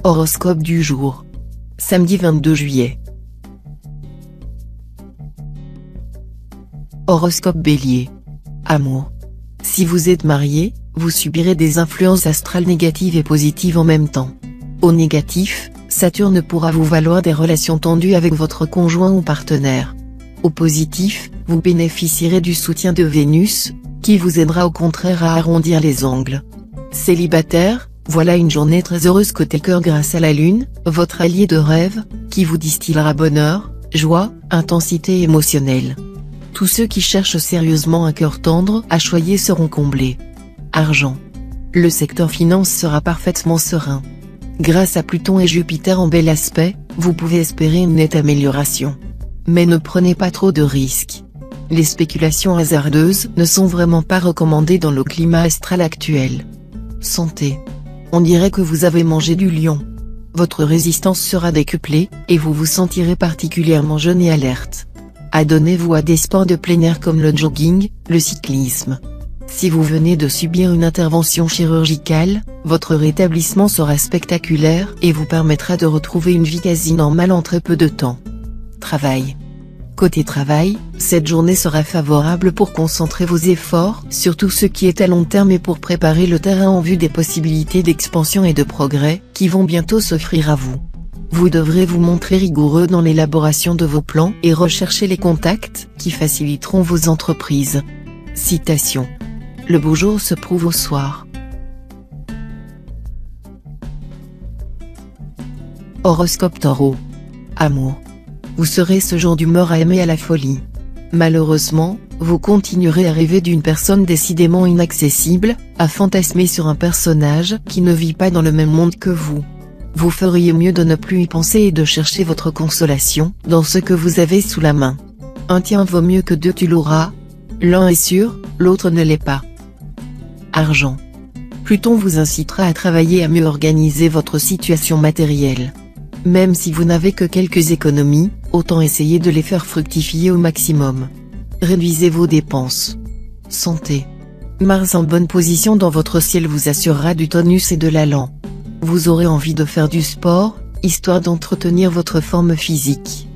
Horoscope du jour. Samedi 22 juillet. Horoscope Bélier. Amour. Si vous êtes marié, vous subirez des influences astrales négatives et positives en même temps. Au négatif, Saturne pourra vous valoir des relations tendues avec votre conjoint ou partenaire. Au positif, vous bénéficierez du soutien de Vénus, qui vous aidera au contraire à arrondir les angles. Célibataire, voilà une journée très heureuse côté cœur grâce à la Lune, votre allié de rêve, qui vous distillera bonheur, joie, intensité émotionnelle. Tous ceux qui cherchent sérieusement un cœur tendre à choyer seront comblés. Argent. Le secteur finance sera parfaitement serein. Grâce à Pluton et Jupiter en bel aspect, vous pouvez espérer une nette amélioration. Mais ne prenez pas trop de risques. Les spéculations hasardeuses ne sont vraiment pas recommandées dans le climat astral actuel. Santé. On dirait que vous avez mangé du lion. Votre résistance sera décuplée, et vous vous sentirez particulièrement jeune et alerte. Adonnez-vous à des sports de plein air comme le jogging, le cyclisme. Si vous venez de subir une intervention chirurgicale, votre rétablissement sera spectaculaire et vous permettra de retrouver une vie quasi normale en très peu de temps. Travail. Côté travail, cette journée sera favorable pour concentrer vos efforts sur tout ce qui est à long terme et pour préparer le terrain en vue des possibilités d'expansion et de progrès qui vont bientôt s'offrir à vous. Vous devrez vous montrer rigoureux dans l'élaboration de vos plans et rechercher les contacts qui faciliteront vos entreprises. Citation. Le beau jour se prouve au soir. Horoscope Taureau. Amour. Vous serez ce jour d'humeur à aimer à la folie. Malheureusement, vous continuerez à rêver d'une personne décidément inaccessible, à fantasmer sur un personnage qui ne vit pas dans le même monde que vous. Vous feriez mieux de ne plus y penser et de chercher votre consolation dans ce que vous avez sous la main. Un tien vaut mieux que deux tu l'auras. L'un est sûr, l'autre ne l'est pas. Argent. Pluton vous incitera à travailler à mieux organiser votre situation matérielle. Même si vous n'avez que quelques économies, autant essayer de les faire fructifier au maximum. Réduisez vos dépenses. Santé. Mars en bonne position dans votre ciel vous assurera du tonus et de l'allant. Vous aurez envie de faire du sport, histoire d'entretenir votre forme physique.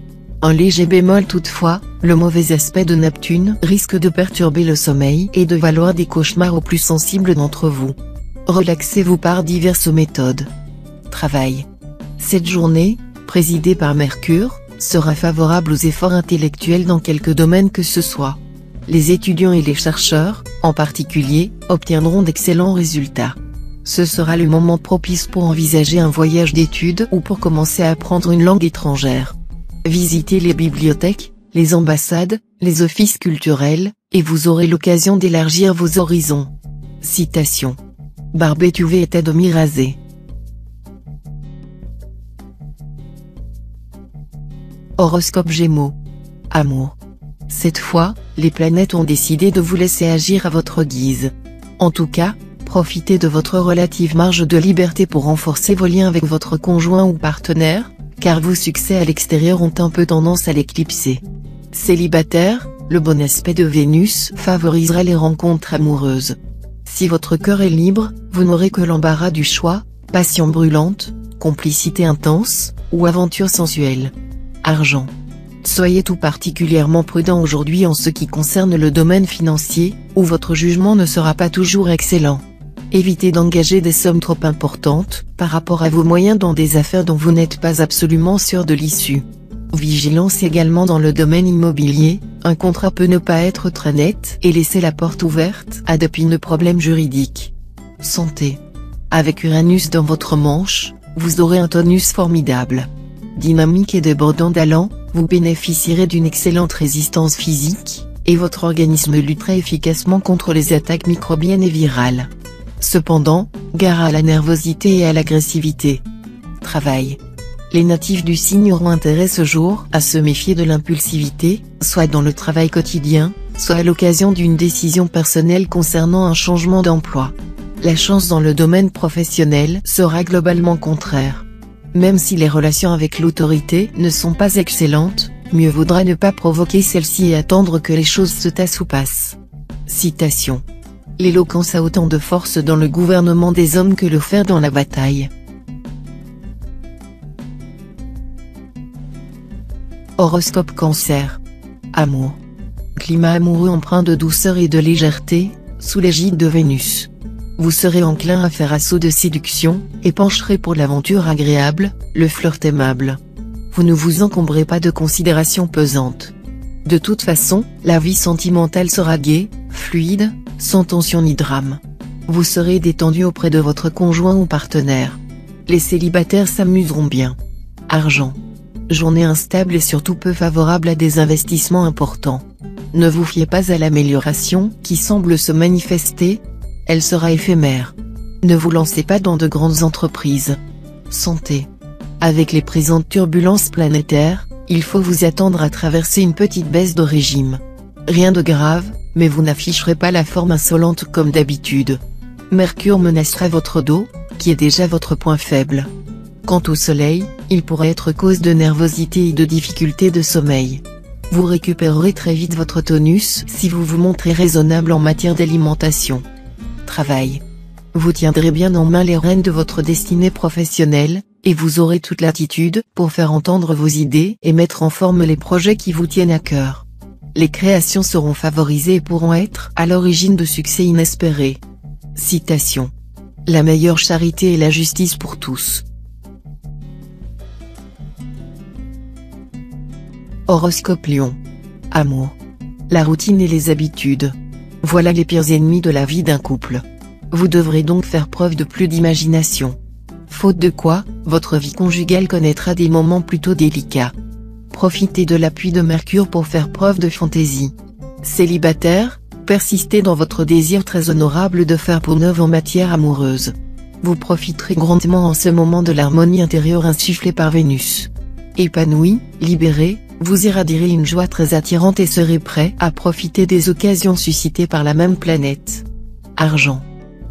Un léger bémol toutefois, le mauvais aspect de Neptune risque de perturber le sommeil et de valoir des cauchemars aux plus sensibles d'entre vous. Relaxez-vous par diverses méthodes. Travail. Cette journée, présidée par Mercure, sera favorable aux efforts intellectuels dans quelque domaine que ce soit. Les étudiants et les chercheurs, en particulier, obtiendront d'excellents résultats. Ce sera le moment propice pour envisager un voyage d'études ou pour commencer à apprendre une langue étrangère. Visitez les bibliothèques, les ambassades, les offices culturels, et vous aurez l'occasion d'élargir vos horizons. Citation. Barbet UV est à demi rasé. Horoscope Gémeaux. Amour. Cette fois, les planètes ont décidé de vous laisser agir à votre guise. En tout cas, profitez de votre relative marge de liberté pour renforcer vos liens avec votre conjoint ou partenaire, car vos succès à l'extérieur ont un peu tendance à l'éclipser. Célibataire, le bon aspect de Vénus favorisera les rencontres amoureuses. Si votre cœur est libre, vous n'aurez que l'embarras du choix, passion brûlante, complicité intense, ou aventure sensuelle. Argent. Soyez tout particulièrement prudent aujourd'hui en ce qui concerne le domaine financier, où votre jugement ne sera pas toujours excellent. Évitez d'engager des sommes trop importantes par rapport à vos moyens dans des affaires dont vous n'êtes pas absolument sûr de l'issue. Vigilance également dans le domaine immobilier, un contrat peut ne pas être très net et laisser la porte ouverte à d'épineux problèmes juridiques. Santé. Avec Uranus dans votre manche, vous aurez un tonus formidable. Dynamique et débordant d'allant, vous bénéficierez d'une excellente résistance physique, et votre organisme luttera efficacement contre les attaques microbiennes et virales. Cependant, gare à la nervosité et à l'agressivité. Travail. Les natifs du signe auront intérêt ce jour à se méfier de l'impulsivité, soit dans le travail quotidien, soit à l'occasion d'une décision personnelle concernant un changement d'emploi. La chance dans le domaine professionnel sera globalement contraire. Même si les relations avec l'autorité ne sont pas excellentes, mieux vaudra ne pas provoquer celle-ci et attendre que les choses se tassent ou passent. Citation. L'éloquence a autant de force dans le gouvernement des hommes que le fer dans la bataille. Horoscope Cancer. Amour. Climat amoureux empreint de douceur et de légèreté, sous l'égide de Vénus. Vous serez enclin à faire assaut de séduction, et pencherez pour l'aventure agréable, le flirt aimable. Vous ne vous encombrez pas de considérations pesantes. De toute façon, la vie sentimentale sera gaie, fluide, sans tension ni drame. Vous serez détendu auprès de votre conjoint ou partenaire. Les célibataires s'amuseront bien. Argent. Journée instable et surtout peu favorable à des investissements importants. Ne vous fiez pas à l'amélioration qui semble se manifester, elle sera éphémère. Ne vous lancez pas dans de grandes entreprises. Santé. Avec les présentes turbulences planétaires, il faut vous attendre à traverser une petite baisse de régime. Rien de grave, mais vous n'afficherez pas la forme insolente comme d'habitude. Mercure menacera votre dos, qui est déjà votre point faible. Quant au soleil, il pourrait être cause de nervosité et de difficultés de sommeil. Vous récupérerez très vite votre tonus si vous vous montrez raisonnable en matière d'alimentation. Travail. Vous tiendrez bien en main les rênes de votre destinée professionnelle, et vous aurez toute l'attitude pour faire entendre vos idées et mettre en forme les projets qui vous tiennent à cœur. Les créations seront favorisées et pourront être à l'origine de succès inespérés. Citation. La meilleure charité est la justice pour tous. Horoscope Lion. Amour. La routine et les habitudes. Voilà les pires ennemis de la vie d'un couple. Vous devrez donc faire preuve de plus d'imagination. Faute de quoi, votre vie conjugale connaîtra des moments plutôt délicats. Profitez de l'appui de Mercure pour faire preuve de fantaisie. Célibataire, persistez dans votre désir très honorable de faire peau neuve en matière amoureuse. Vous profiterez grandement en ce moment de l'harmonie intérieure insufflée par Vénus. Épanoui, libéré, vous irradierez une joie très attirante et serez prêt à profiter des occasions suscitées par la même planète. Argent.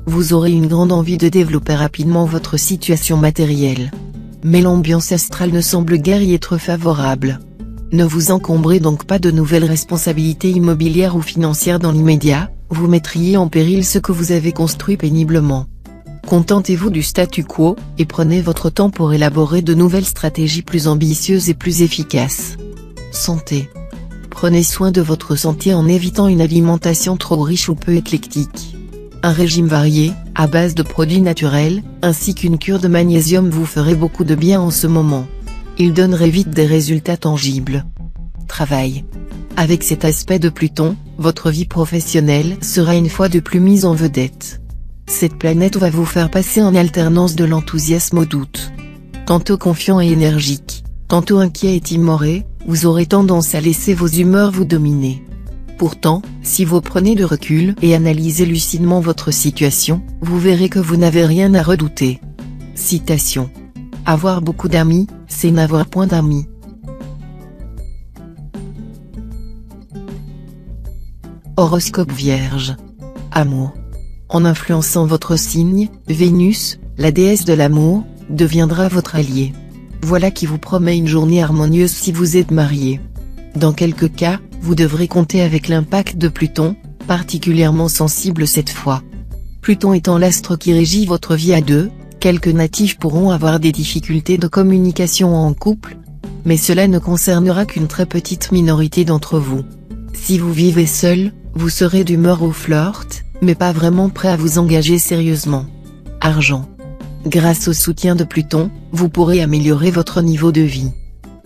Vous aurez une grande envie de développer rapidement votre situation matérielle. Mais l'ambiance astrale ne semble guère y être favorable. Ne vous encombrez donc pas de nouvelles responsabilités immobilières ou financières dans l'immédiat, vous mettriez en péril ce que vous avez construit péniblement. Contentez-vous du statu quo, et prenez votre temps pour élaborer de nouvelles stratégies plus ambitieuses et plus efficaces. Santé. Prenez soin de votre santé en évitant une alimentation trop riche ou peu éclectique. Un régime varié, à base de produits naturels, ainsi qu'une cure de magnésium vous ferait beaucoup de bien en ce moment. Il donnerait vite des résultats tangibles. Travail. Avec cet aspect de Pluton, votre vie professionnelle sera une fois de plus mise en vedette. Cette planète va vous faire passer en alternance de l'enthousiasme au doute. Tantôt confiant et énergique, tantôt inquiet et timoré, vous aurez tendance à laisser vos humeurs vous dominer. Pourtant, si vous prenez de recul et analysez lucidement votre situation, vous verrez que vous n'avez rien à redouter. Citation. Avoir beaucoup d'amis, c'est n'avoir point d'amis. Horoscope Vierge. Amour. En influençant votre signe, Vénus, la déesse de l'amour, deviendra votre allié. Voilà qui vous promet une journée harmonieuse si vous êtes marié. Dans quelques cas, vous devrez compter avec l'impact de Pluton, particulièrement sensible cette fois. Pluton étant l'astre qui régit votre vie à deux, quelques natifs pourront avoir des difficultés de communication en couple, mais cela ne concernera qu'une très petite minorité d'entre vous. Si vous vivez seul, vous serez d'humeur au flirt, mais pas vraiment prêt à vous engager sérieusement. Argent. Grâce au soutien de Pluton, vous pourrez améliorer votre niveau de vie.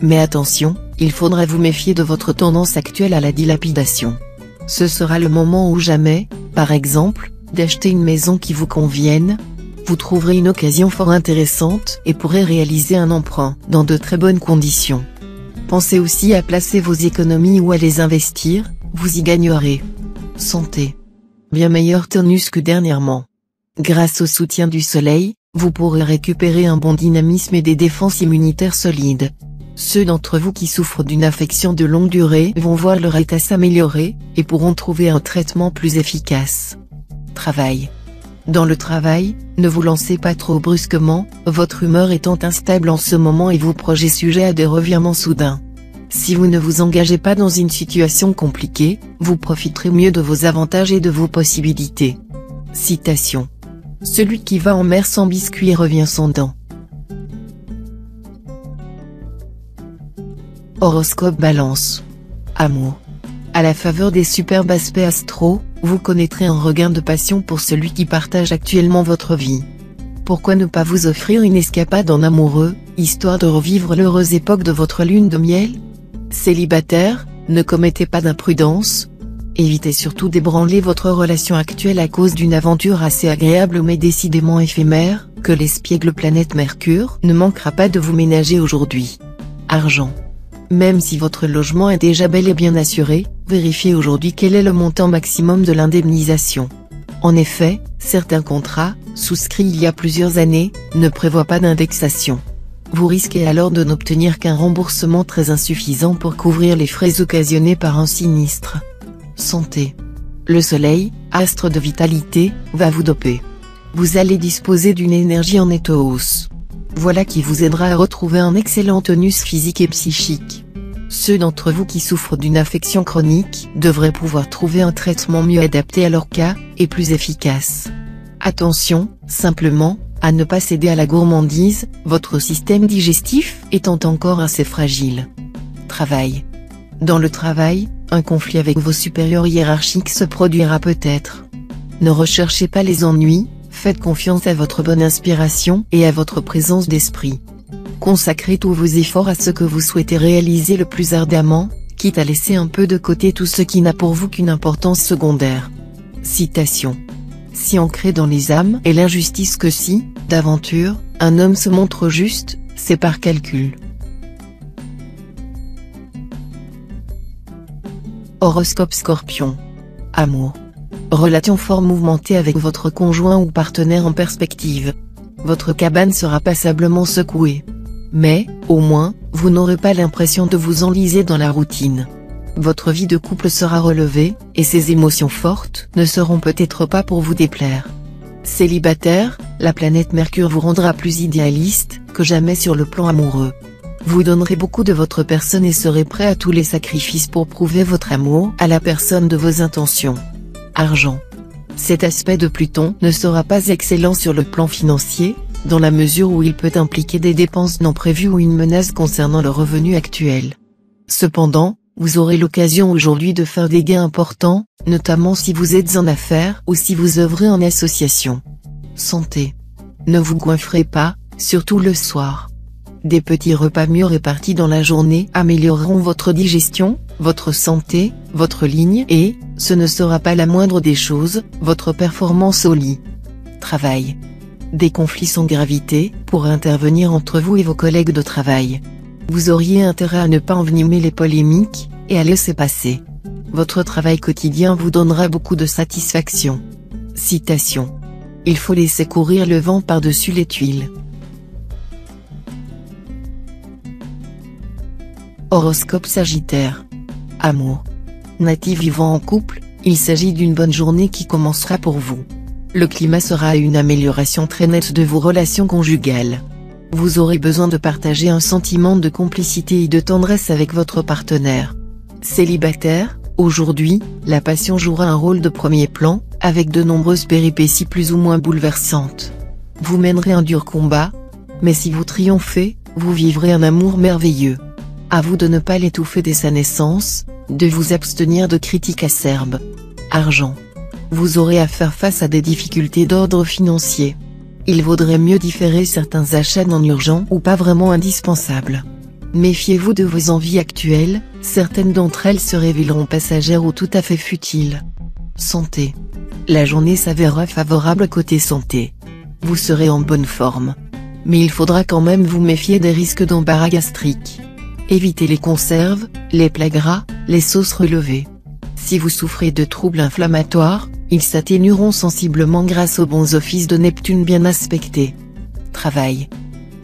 Mais attention, il faudra vous méfier de votre tendance actuelle à la dilapidation. Ce sera le moment ou jamais, par exemple, d'acheter une maison qui vous convienne. Vous trouverez une occasion fort intéressante et pourrez réaliser un emprunt dans de très bonnes conditions. Pensez aussi à placer vos économies ou à les investir, vous y gagnerez. Santé. Bien meilleur tonus que dernièrement. Grâce au soutien du soleil, vous pourrez récupérer un bon dynamisme et des défenses immunitaires solides. Ceux d'entre vous qui souffrent d'une affection de longue durée vont voir leur état s'améliorer, et pourront trouver un traitement plus efficace. Travail. Dans le travail, ne vous lancez pas trop brusquement, votre humeur étant instable en ce moment et vos projets sujets à des revirements soudains. Si vous ne vous engagez pas dans une situation compliquée, vous profiterez mieux de vos avantages et de vos possibilités. Citation. Celui qui va en mer sans biscuit revient sans dents. Horoscope Balance. Amour. À la faveur des superbes aspects astro, vous connaîtrez un regain de passion pour celui qui partage actuellement votre vie. Pourquoi ne pas vous offrir une escapade en amoureux, histoire de revivre l'heureuse époque de votre lune de miel? Célibataire, ne commettez pas d'imprudence. Évitez surtout d'ébranler votre relation actuelle à cause d'une aventure assez agréable mais décidément éphémère, que l'espiègle planète Mercure ne manquera pas de vous ménager aujourd'hui. Argent. Même si votre logement est déjà bel et bien assuré, vérifiez aujourd'hui quel est le montant maximum de l'indemnisation. En effet, certains contrats, souscrits il y a plusieurs années, ne prévoient pas d'indexation. Vous risquez alors de n'obtenir qu'un remboursement très insuffisant pour couvrir les frais occasionnés par un sinistre. Santé. Le soleil, astre de vitalité, va vous doper. Vous allez disposer d'une énergie en nette hausse. Voilà qui vous aidera à retrouver un excellent tonus physique et psychique. Ceux d'entre vous qui souffrent d'une affection chronique devraient pouvoir trouver un traitement mieux adapté à leur cas, et plus efficace. Attention, simplement, à ne pas céder à la gourmandise, votre système digestif étant encore assez fragile. Travail. Dans le travail, un conflit avec vos supérieurs hiérarchiques se produira peut-être. Ne recherchez pas les ennuis, faites confiance à votre bonne inspiration et à votre présence d'esprit. Consacrez tous vos efforts à ce que vous souhaitez réaliser le plus ardemment, quitte à laisser un peu de côté tout ce qui n'a pour vous qu'une importance secondaire. Citation. Si ancré dans les âmes et l'injustice que si, d'aventure, un homme se montre juste, c'est par calcul. Horoscope Scorpion. Amour. Relation fort mouvementée avec votre conjoint ou partenaire en perspective. Votre cabane sera passablement secouée. Mais, au moins, vous n'aurez pas l'impression de vous enliser dans la routine. Votre vie de couple sera relevée, et ces émotions fortes ne seront peut-être pas pour vous déplaire. Célibataire, la planète Mercure vous rendra plus idéaliste que jamais sur le plan amoureux. Vous donnerez beaucoup de votre personne et serez prêt à tous les sacrifices pour prouver votre amour à la personne de vos intentions. Argent. Cet aspect de Pluton ne sera pas excellent sur le plan financier, dans la mesure où il peut impliquer des dépenses non prévues ou une menace concernant le revenu actuel. Cependant, vous aurez l'occasion aujourd'hui de faire des gains importants, notamment si vous êtes en affaires ou si vous œuvrez en association. Santé. Ne vous goinfrez pas, surtout le soir. Des petits repas mieux répartis dans la journée amélioreront votre digestion, votre santé, votre ligne et, ce ne sera pas la moindre des choses, votre performance au lit. Travail. Des conflits sans gravité pourraient intervenir entre vous et vos collègues de travail. Vous auriez intérêt à ne pas envenimer les polémiques, et à laisser passer. Votre travail quotidien vous donnera beaucoup de satisfaction. Citation. Il faut laisser courir le vent par-dessus les tuiles. Horoscope Sagittaire. Amour. Natif vivant en couple, il s'agit d'une bonne journée qui commencera pour vous. Le climat sera une amélioration très nette de vos relations conjugales. Vous aurez besoin de partager un sentiment de complicité et de tendresse avec votre partenaire. Célibataire, aujourd'hui, la passion jouera un rôle de premier plan, avec de nombreuses péripéties plus ou moins bouleversantes. Vous mènerez un dur combat, mais si vous triomphez, vous vivrez un amour merveilleux. À vous de ne pas l'étouffer dès sa naissance, de vous abstenir de critiques acerbes. Argent. Vous aurez à faire face à des difficultés d'ordre financier. Il vaudrait mieux différer certains achats non urgents ou pas vraiment indispensables. Méfiez-vous de vos envies actuelles, certaines d'entre elles se révéleront passagères ou tout à fait futiles. Santé. La journée s'avérera favorable côté santé. Vous serez en bonne forme. Mais il faudra quand même vous méfier des risques d'embarras gastrique. Évitez les conserves, les plats gras, les sauces relevées. Si vous souffrez de troubles inflammatoires, ils s'atténueront sensiblement grâce aux bons offices de Neptune bien aspectés. Travail.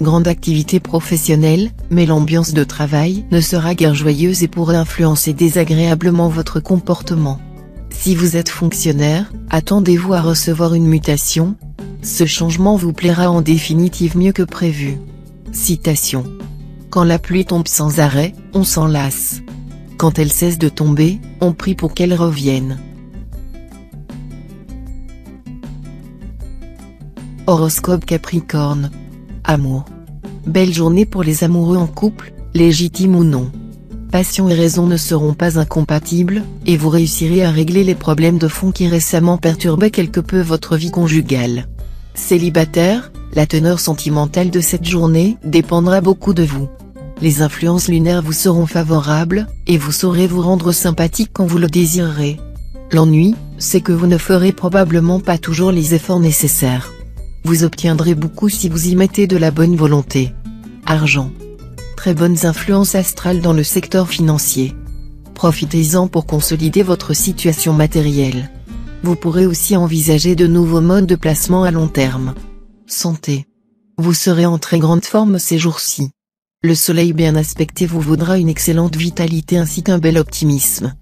Grande activité professionnelle, mais l'ambiance de travail ne sera guère joyeuse et pourrait influencer désagréablement votre comportement. Si vous êtes fonctionnaire, attendez-vous à recevoir une mutation. Ce changement vous plaira en définitive mieux que prévu. Citation. Quand la pluie tombe sans arrêt, on s'en lasse. Quand elle cesse de tomber, on prie pour qu'elle revienne. Horoscope Capricorne. Amour. Belle journée pour les amoureux en couple, légitime ou non. passion et raison ne seront pas incompatibles, et vous réussirez à régler les problèmes de fond qui récemment perturbaient quelque peu votre vie conjugale. Célibataire, la teneur sentimentale de cette journée dépendra beaucoup de vous. Les influences lunaires vous seront favorables, et vous saurez vous rendre sympathique quand vous le désirerez. L'ennui, c'est que vous ne ferez probablement pas toujours les efforts nécessaires. Vous obtiendrez beaucoup si vous y mettez de la bonne volonté. Argent. Très bonnes influences astrales dans le secteur financier. Profitez-en pour consolider votre situation matérielle. Vous pourrez aussi envisager de nouveaux modes de placement à long terme. Santé. Vous serez en très grande forme ces jours-ci. Le soleil bien aspecté vous vaudra une excellente vitalité ainsi qu'un bel optimisme.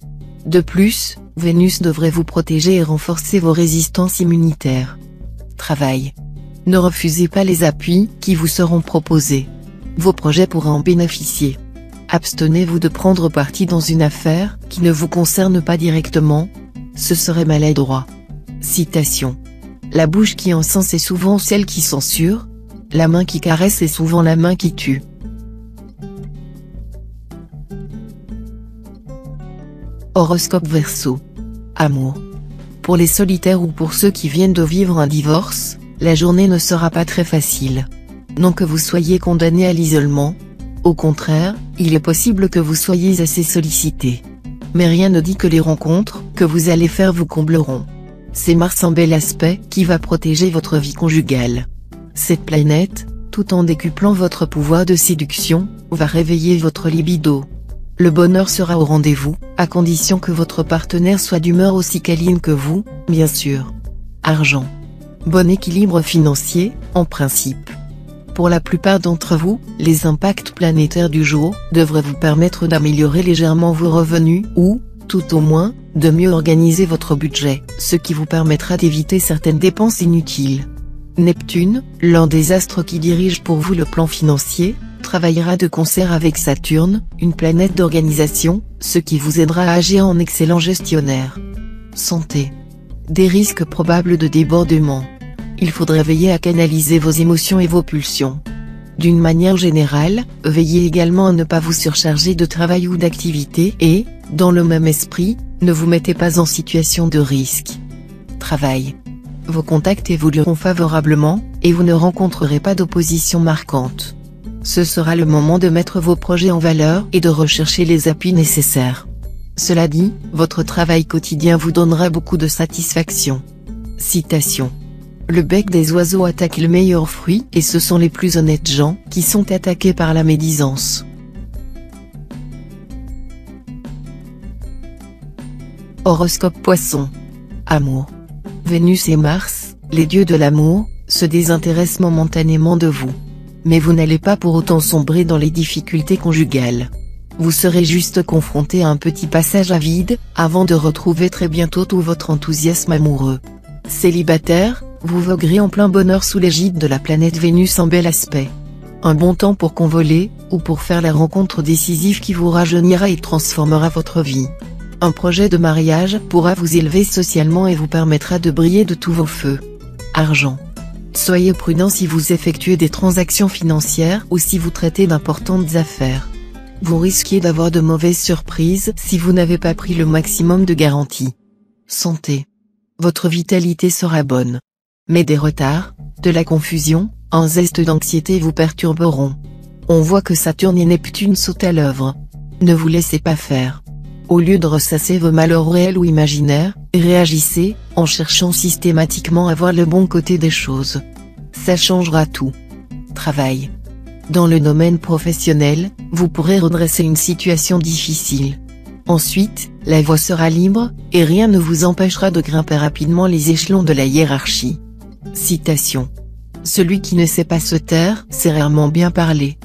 De plus, Vénus devrait vous protéger et renforcer vos résistances immunitaires. Travail. Ne refusez pas les appuis qui vous seront proposés. Vos projets pourraient en bénéficier. Abstenez-vous de prendre parti dans une affaire qui ne vous concerne pas directement. Ce serait maladroit. Citation. La bouche qui encense est souvent celle qui censure. La main qui caresse est souvent la main qui tue. Horoscope Verseau. Amour. Pour les solitaires ou pour ceux qui viennent de vivre un divorce, la journée ne sera pas très facile. Non que vous soyez condamné à l'isolement. Au contraire, il est possible que vous soyez assez sollicité. Mais rien ne dit que les rencontres que vous allez faire vous combleront. C'est Mars en bel aspect qui va protéger votre vie conjugale. Cette planète, tout en décuplant votre pouvoir de séduction, va réveiller votre libido. Le bonheur sera au rendez-vous, à condition que votre partenaire soit d'humeur aussi câline que vous, bien sûr. Argent. Bon équilibre financier, en principe. Pour la plupart d'entre vous, les impacts planétaires du jour devraient vous permettre d'améliorer légèrement vos revenus ou, tout au moins, de mieux organiser votre budget, ce qui vous permettra d'éviter certaines dépenses inutiles. Neptune, l'un des astres qui dirige pour vous le plan financier, travaillera de concert avec Saturne, une planète d'organisation, ce qui vous aidera à agir en excellent gestionnaire. Santé. Des risques probables de débordement. Il faudrait veiller à canaliser vos émotions et vos pulsions. D'une manière générale, veillez également à ne pas vous surcharger de travail ou d'activité et, dans le même esprit, ne vous mettez pas en situation de risque. Travail. Vos contacts évolueront favorablement, et vous ne rencontrerez pas d'opposition marquante. Ce sera le moment de mettre vos projets en valeur et de rechercher les appuis nécessaires. Cela dit, votre travail quotidien vous donnera beaucoup de satisfaction. Citation. Le bec des oiseaux attaque le meilleur fruit et ce sont les plus honnêtes gens qui sont attaqués par la médisance. Horoscope Poisson. Amour. Vénus et Mars, les dieux de l'amour, se désintéressent momentanément de vous. Mais vous n'allez pas pour autant sombrer dans les difficultés conjugales. Vous serez juste confronté à un petit passage à vide, avant de retrouver très bientôt tout votre enthousiasme amoureux. Célibataire, vous voguerez en plein bonheur sous l'égide de la planète Vénus en bel aspect. Un bon temps pour convoler, ou pour faire la rencontre décisive qui vous rajeunira et transformera votre vie. Un projet de mariage pourra vous élever socialement et vous permettra de briller de tous vos feux. Argent. Soyez prudent si vous effectuez des transactions financières ou si vous traitez d'importantes affaires. Vous risquez d'avoir de mauvaises surprises si vous n'avez pas pris le maximum de garanties. Santé. Votre vitalité sera bonne. Mais des retards, de la confusion, un zeste d'anxiété vous perturberont. On voit que Saturne et Neptune sautent à l'œuvre. Ne vous laissez pas faire. Au lieu de ressasser vos malheurs réels ou imaginaires, réagissez, en cherchant systématiquement à voir le bon côté des choses. Ça changera tout. Travail. Dans le domaine professionnel, vous pourrez redresser une situation difficile. Ensuite, la voie sera libre, et rien ne vous empêchera de grimper rapidement les échelons de la hiérarchie. Citation. Celui qui ne sait pas se taire, sait rarement bien parler.